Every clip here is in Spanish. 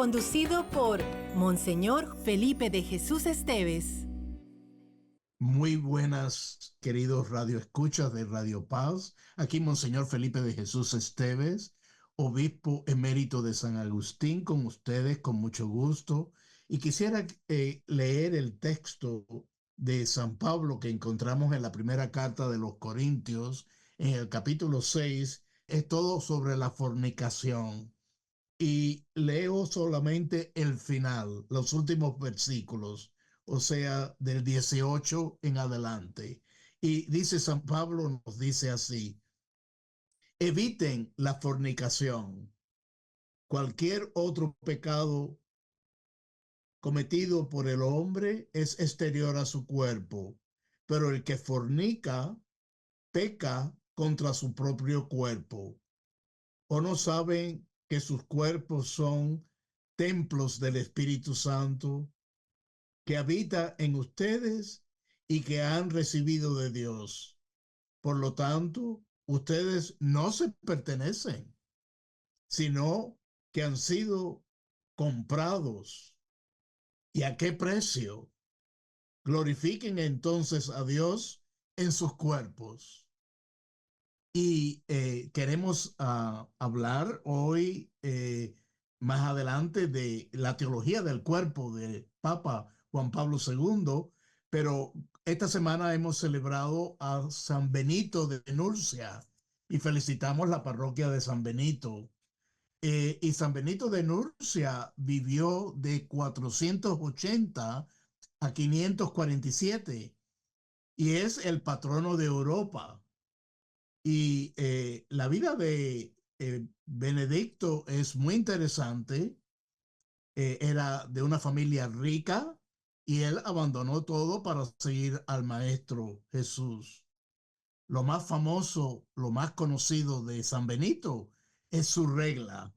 conducido por Monseñor Felipe de Jesús Esteves. Muy buenas, queridos radioescuchas de Radio Paz. Aquí Monseñor Felipe de Jesús Esteves, obispo emérito de San Agustín, con ustedes con mucho gusto. Y quisiera leer el texto de San Pablo que encontramos en la primera carta de los Corintios, en el capítulo 6. Es todo sobre la fornicación. Y leo solamente el final, los últimos versículos, o sea, del 18 en adelante. Y dice San Pablo, nos dice así: eviten la fornicación. Cualquier otro pecado cometido por el hombre es exterior a su cuerpo, pero el que fornica peca contra su propio cuerpo. ¿O no saben que sus cuerpos son templos del Espíritu Santo que habita en ustedes y que han recibido de Dios? Por lo tanto, ustedes no se pertenecen, sino que han sido comprados. ¿Y a qué precio? Glorifiquen entonces a Dios en sus cuerpos. Y queremos hablar hoy, más adelante, de la teología del cuerpo del Papa Juan Pablo II, pero esta semana hemos celebrado a San Benito de Nurcia y felicitamos la parroquia de San Benito. Y San Benito de Nurcia vivió de 480 a 547 y es el patrono de Europa. Y la vida de Benedicto es muy interesante. Era de una familia rica y él abandonó todo para seguir al Maestro Jesús. Lo más famoso, lo más conocido de San Benito es su regla,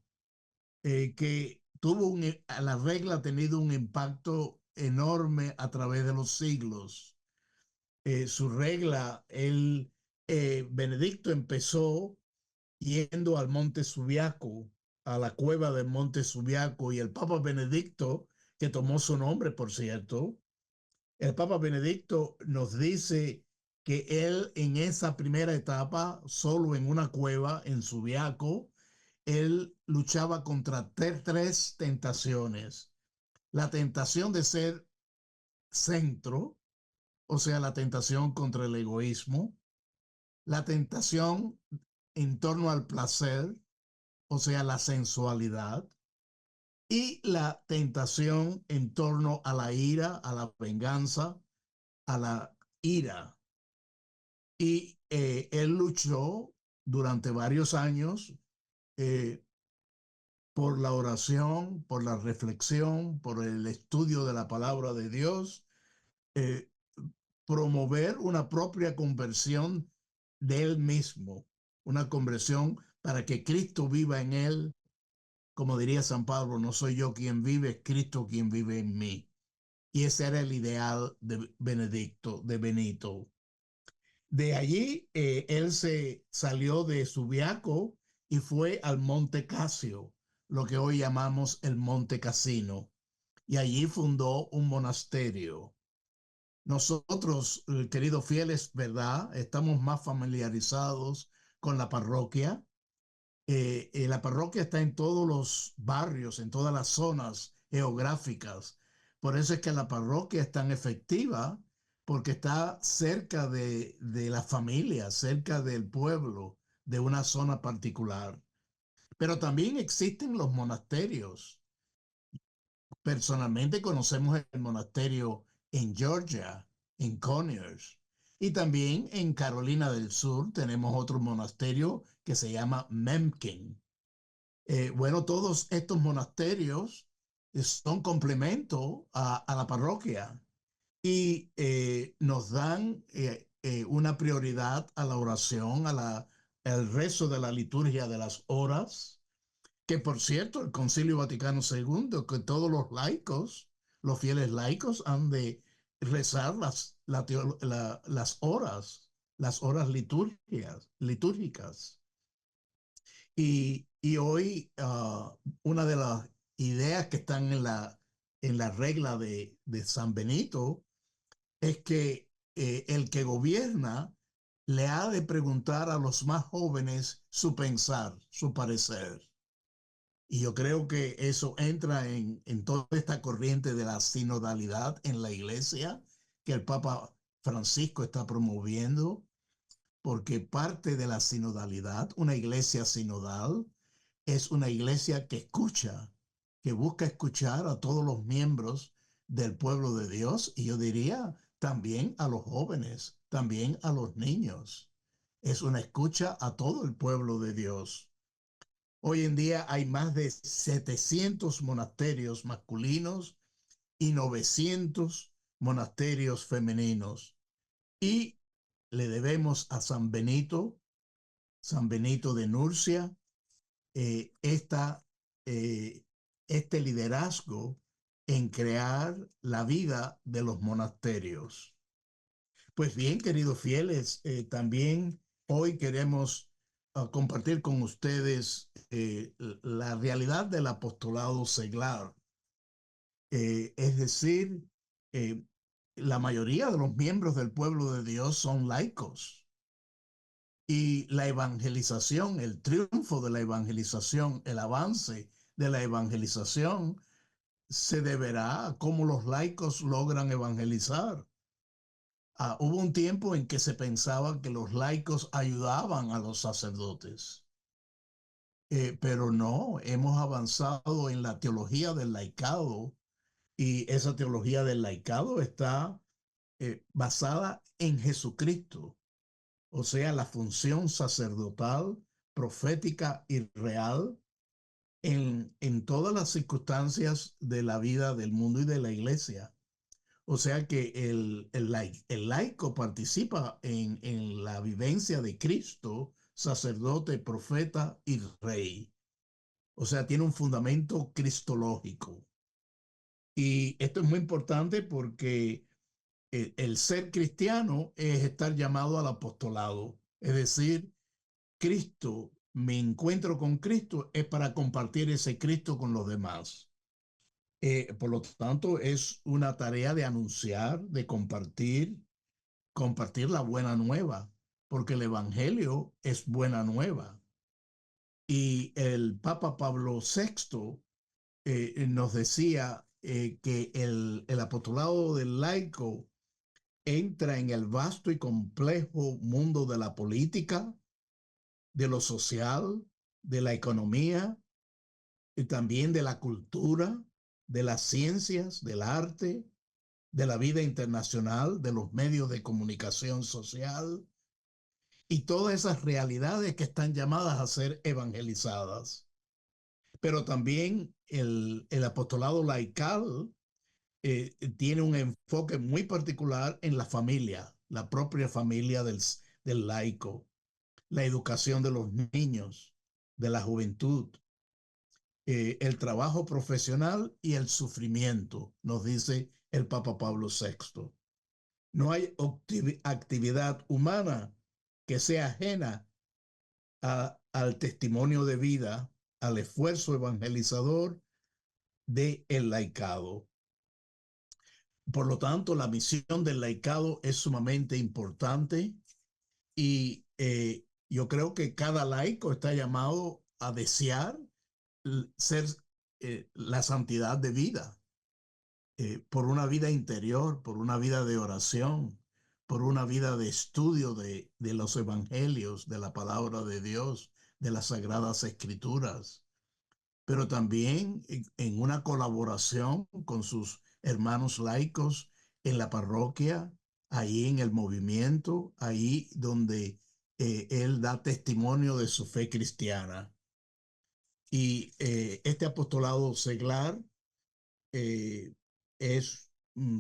que la regla ha tenido un impacto enorme a través de los siglos. Su regla, Benedicto empezó yendo al Monte Subiaco, a la cueva del Monte Subiaco, y el Papa Benedicto, que tomó su nombre, por cierto, el Papa Benedicto nos dice que él en esa primera etapa, solo en una cueva en Subiaco, él luchaba contra tres tentaciones. La tentación de ser centro, o sea, la tentación contra el egoísmo, la tentación en torno al placer, o sea, la sensualidad, y la tentación en torno a la ira, a la venganza, a la ira. Y él luchó durante varios años eh, por la oración, por la reflexión, por el estudio de la palabra de Dios, eh, promover una propia conversión de él mismo, una conversión para que Cristo viva en él. Como diría San Pablo, no soy yo quien vive, es Cristo quien vive en mí. Y ese era el ideal de Benedicto, de Benito. De allí, él se salió de Subiaco y fue al Monte Casio, lo que hoy llamamos el Monte Cassino, y allí fundó un monasterio. Nosotros, queridos fieles, ¿verdad? Estamos más familiarizados con la parroquia. La parroquia está en todos los barrios, en todas las zonas geográficas. Por eso es que la parroquia es tan efectiva, porque está cerca de la familia, cerca del pueblo, de una zona particular. Pero también existen los monasterios. Personalmente conocemos el monasterio en Georgia, en Conyers. Y también en Carolina del Sur tenemos otro monasterio que se llama Memkin. Bueno, todos estos monasterios son complemento a la parroquia y nos dan una prioridad a la oración, al rezo de la liturgia de las horas, que por cierto, el Concilio Vaticano II, que todos los laicos, los fieles laicos, han de rezar las horas litúrgicas. Y hoy una de las ideas que están en la regla de San Benito es que el que gobierna le ha de preguntar a los más jóvenes su pensar, su parecer. Y yo creo que eso entra en toda esta corriente de la sinodalidad en la iglesia que el Papa Francisco está promoviendo, porque parte de la sinodalidad, una iglesia sinodal, es una iglesia que escucha, que busca escuchar a todos los miembros del pueblo de Dios y yo diría también a los jóvenes, también a los niños. Es una escucha a todo el pueblo de Dios. Hoy en día hay más de 700 monasterios masculinos y 900 monasterios femeninos. Y le debemos a San Benito de Nurcia, esta, eh, este liderazgo en crear la vida de los monasterios. Pues bien, queridos fieles, también hoy queremos compartir con ustedes la realidad del apostolado seglar. Es decir, eh, la mayoría de los miembros del pueblo de Dios son laicos. Y la evangelización, el triunfo de la evangelización, el avance de la evangelización se deberá a cómo los laicos logran evangelizar. Hubo un tiempo en que se pensaba que los laicos ayudaban a los sacerdotes, pero no, hemos avanzado en la teología del laicado y esa teología del laicado está basada en Jesucristo, o sea, la función sacerdotal, profética y real en todas las circunstancias de la vida del mundo y de la iglesia. O sea que el laico participa en la vivencia de Cristo, sacerdote, profeta y rey. O sea, tiene un fundamento cristológico. Y esto es muy importante porque el ser cristiano es estar llamado al apostolado. Es decir, Cristo, mi encuentro con Cristo es para compartir ese Cristo con los demás. Por lo tanto, es una tarea de anunciar, de compartir la buena nueva, porque el Evangelio es buena nueva. Y el Papa Pablo VI nos decía que el apostolado del laico entra en el vasto y complejo mundo de la política, de lo social, de la economía y también de la cultura, de las ciencias, del arte, de la vida internacional, de los medios de comunicación social y todas esas realidades que están llamadas a ser evangelizadas. Pero también el apostolado laical tiene un enfoque muy particular en la familia, la propia familia del laico, la educación de los niños, de la juventud, el trabajo profesional y el sufrimiento, nos dice el Papa Pablo VI. No hay actividad humana que sea ajena al testimonio de vida, al esfuerzo evangelizador del laicado. Por lo tanto, la misión del laicado es sumamente importante y yo creo que cada laico está llamado a desear ser la santidad de vida, por una vida interior, por una vida de oración, por una vida de estudio de los evangelios, de la palabra de Dios, de las sagradas escrituras, pero también en una colaboración con sus hermanos laicos en la parroquia, ahí en el movimiento, ahí donde él da testimonio de su fe cristiana. Y este apostolado seglar eh, es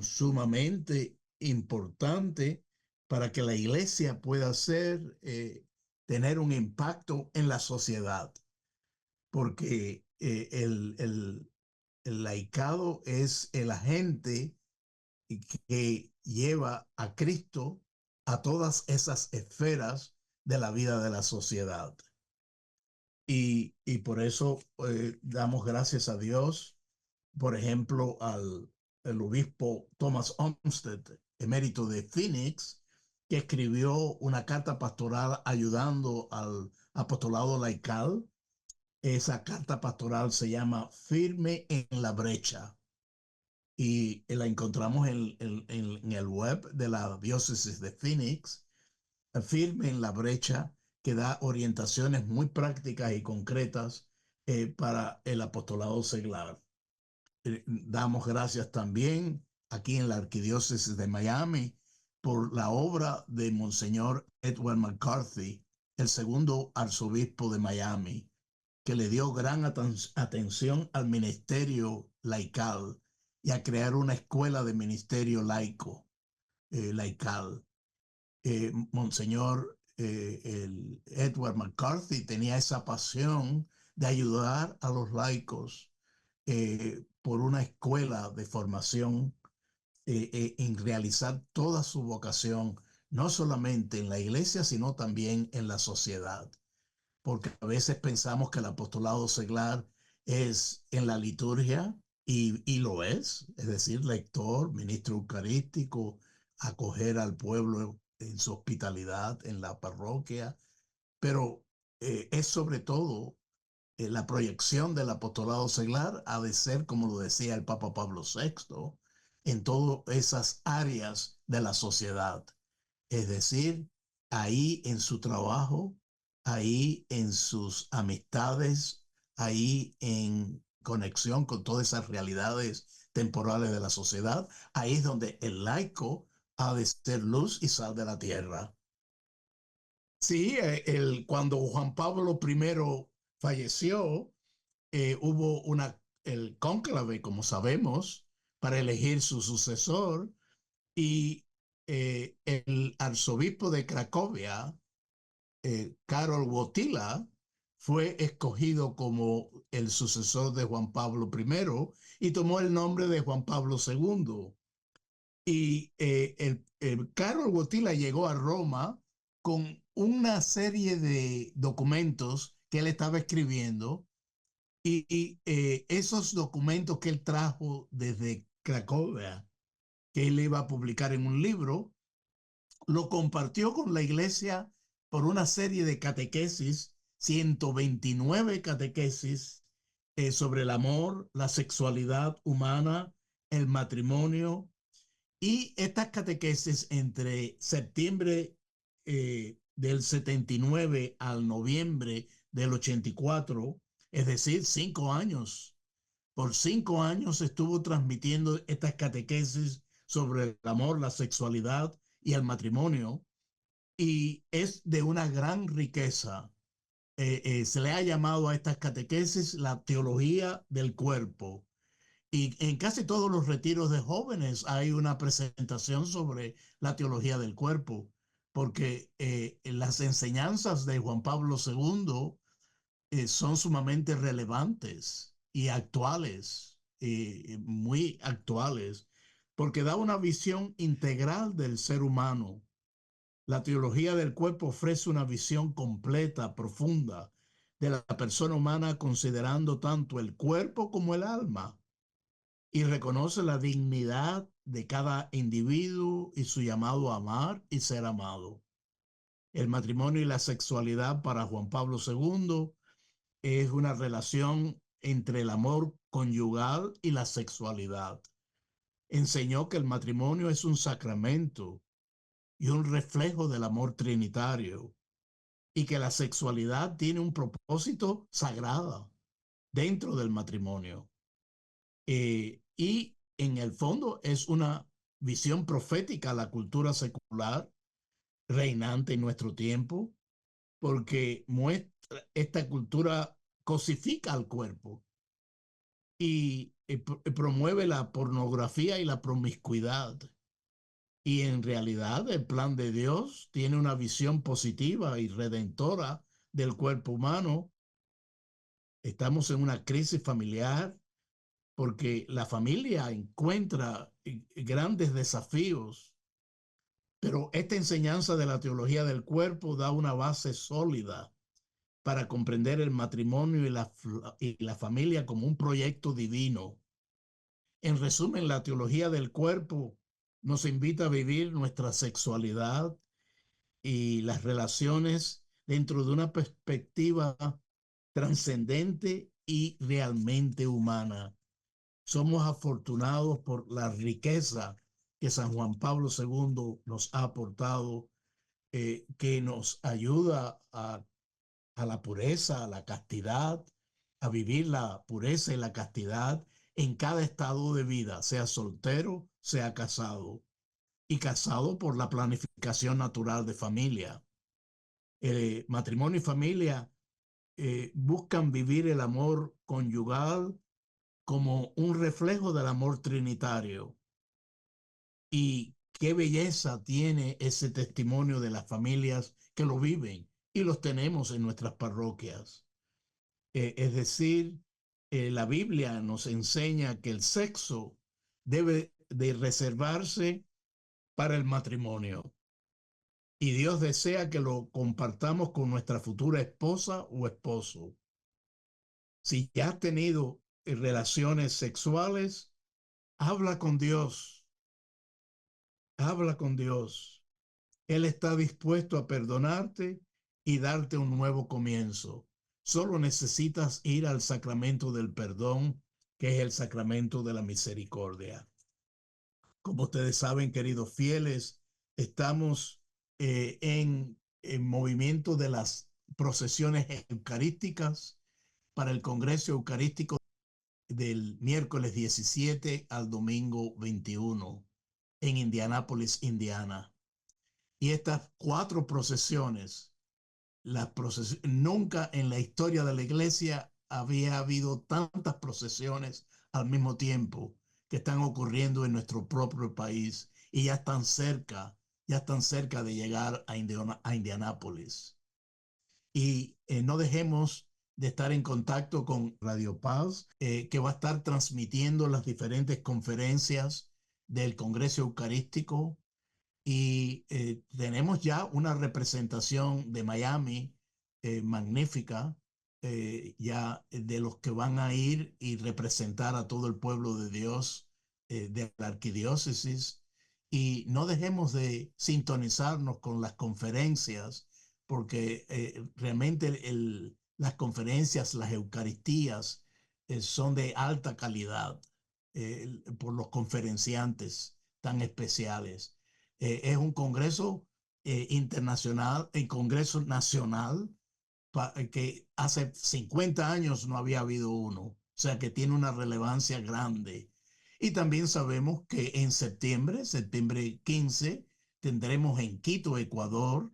sumamente importante para que la iglesia pueda tener un impacto en la sociedad, porque el laicado es el agente que lleva a Cristo a todas esas esferas de la vida de la sociedad. y por eso damos gracias a Dios, por ejemplo, al el obispo Thomas Olmsted, emérito de Phoenix, que escribió una carta pastoral ayudando al apostolado laical. Esa carta pastoral se llama Firme en la brecha y la encontramos en el web de la diócesis de Phoenix. Firme en la brecha, que da orientaciones muy prácticas y concretas para el apostolado seglar. Damos gracias también aquí en la arquidiócesis de Miami por la obra de Monseñor Edward McCarthy, el segundo arzobispo de Miami, que le dio gran atención al ministerio laical y a crear una escuela de ministerio laico, laical. Monseñor el Edward McCarthy tenía esa pasión de ayudar a los laicos por una escuela de formación en realizar toda su vocación, no solamente en la iglesia, sino también en la sociedad. Porque a veces pensamos que el apostolado seglar es en la liturgia y lo es decir, lector, ministro eucarístico, acoger al pueblo en su hospitalidad en la parroquia, pero es sobre todo la proyección del apostolado seglar ha de ser, como lo decía el Papa Pablo VI, en todas esas áreas de la sociedad. Es decir, ahí en su trabajo, ahí en sus amistades, ahí en conexión con todas esas realidades temporales de la sociedad, ahí es donde el laico ha de ser luz y sal de la tierra. Sí, cuando Juan Pablo I falleció, hubo el cónclave, como sabemos, para elegir su sucesor y el arzobispo de Cracovia, Karol Wojtyła, fue escogido como el sucesor de Juan Pablo I y tomó el nombre de Juan Pablo II. Y el Karol Wojtyła llegó a Roma con una serie de documentos que él estaba escribiendo y esos documentos que él trajo desde Cracovia, que él iba a publicar en un libro, lo compartió con la iglesia por una serie de catequesis, 129 catequesis sobre el amor, la sexualidad humana, el matrimonio. Y estas catequesis entre septiembre del 79 al noviembre del 84, es decir, 5 años. Por 5 años estuvo transmitiendo estas catequesis sobre el amor, la sexualidad y el matrimonio, y es de una gran riqueza. Se le ha llamado a estas catequesis la teología del cuerpo. Y en casi todos los retiros de jóvenes hay una presentación sobre la teología del cuerpo, porque las enseñanzas de Juan Pablo II son sumamente relevantes y actuales, muy actuales, porque da una visión integral del ser humano. La teología del cuerpo ofrece una visión completa, profunda, de la persona humana, considerando tanto el cuerpo como el alma, y reconoce la dignidad de cada individuo y su llamado a amar y ser amado. El matrimonio y la sexualidad para Juan Pablo II es una relación entre el amor conyugal y la sexualidad. Enseñó que el matrimonio es un sacramento y un reflejo del amor trinitario, y que la sexualidad tiene un propósito sagrado dentro del matrimonio. Y en el fondo es una visión profética a la cultura secular reinante en nuestro tiempo, porque muestra esta cultura cosifica al cuerpo y promueve la pornografía y la promiscuidad. Y en realidad el plan de Dios tiene una visión positiva y redentora del cuerpo humano. Estamos en una crisis familiar porque la familia encuentra grandes desafíos, pero esta enseñanza de la teología del cuerpo da una base sólida para comprender el matrimonio y la familia como un proyecto divino. En resumen, la teología del cuerpo nos invita a vivir nuestra sexualidad y las relaciones dentro de una perspectiva trascendente y realmente humana. Somos afortunados por la riqueza que San Juan Pablo II nos ha aportado, que nos ayuda a la pureza, a la castidad, a vivir la pureza y la castidad en cada estado de vida, sea soltero, sea casado, y casado por la planificación natural de familia. Matrimonio y familia buscan vivir el amor conyugal como un reflejo del amor trinitario. Y qué belleza tiene ese testimonio de las familias que lo viven y los tenemos en nuestras parroquias. Es decir, la Biblia nos enseña que el sexo debe de reservarse para el matrimonio. Y Dios desea que lo compartamos con nuestra futura esposa o esposo. Si ya has tenido relaciones sexuales, habla con Dios. Habla con Dios. Él está dispuesto a perdonarte y darte un nuevo comienzo. Solo necesitas ir al sacramento del perdón, que es el sacramento de la misericordia. Como ustedes saben, queridos fieles, estamos en movimiento de las procesiones eucarísticas para el Congreso Eucarístico del miércoles 17 al domingo 21 en Indianápolis, Indiana. Y estas 4 procesiones, nunca en la historia de la iglesia había habido tantas procesiones al mismo tiempo que están ocurriendo en nuestro propio país y ya están cerca de llegar a Indianápolis. Y no dejemos de estar en contacto con Radio Paz, que va a estar transmitiendo las diferentes conferencias del Congreso Eucarístico. Y tenemos ya una representación de Miami magnífica, ya de los que van a ir y representar a todo el pueblo de Dios de la arquidiócesis. Y no dejemos de sintonizarnos con las conferencias, porque realmente las conferencias, las Eucaristías, son de alta calidad por los conferenciantes tan especiales. Es un congreso internacional, el congreso nacional, que hace 50 años no había habido uno, o sea que tiene una relevancia grande. Y también sabemos que en septiembre 15, tendremos en Quito, Ecuador,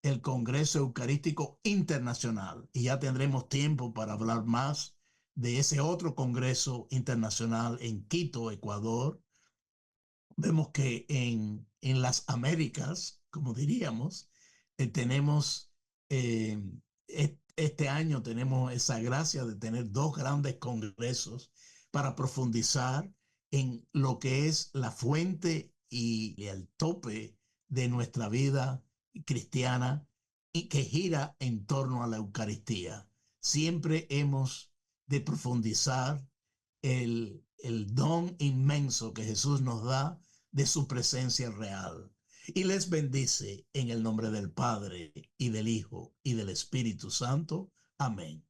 el Congreso Eucarístico Internacional. Y ya tendremos tiempo para hablar más de ese otro Congreso Internacional en Quito, Ecuador. Vemos que en las Américas, como diríamos, tenemos, este año tenemos esa gracia de tener 2 grandes congresos para profundizar en lo que es la fuente y el tope de nuestra vida cristiana y que gira en torno a la Eucaristía. Siempre hemos de profundizar el don inmenso que Jesús nos da de su presencia real. Y les bendice en el nombre del Padre, y del Hijo, y del Espíritu Santo. Amén.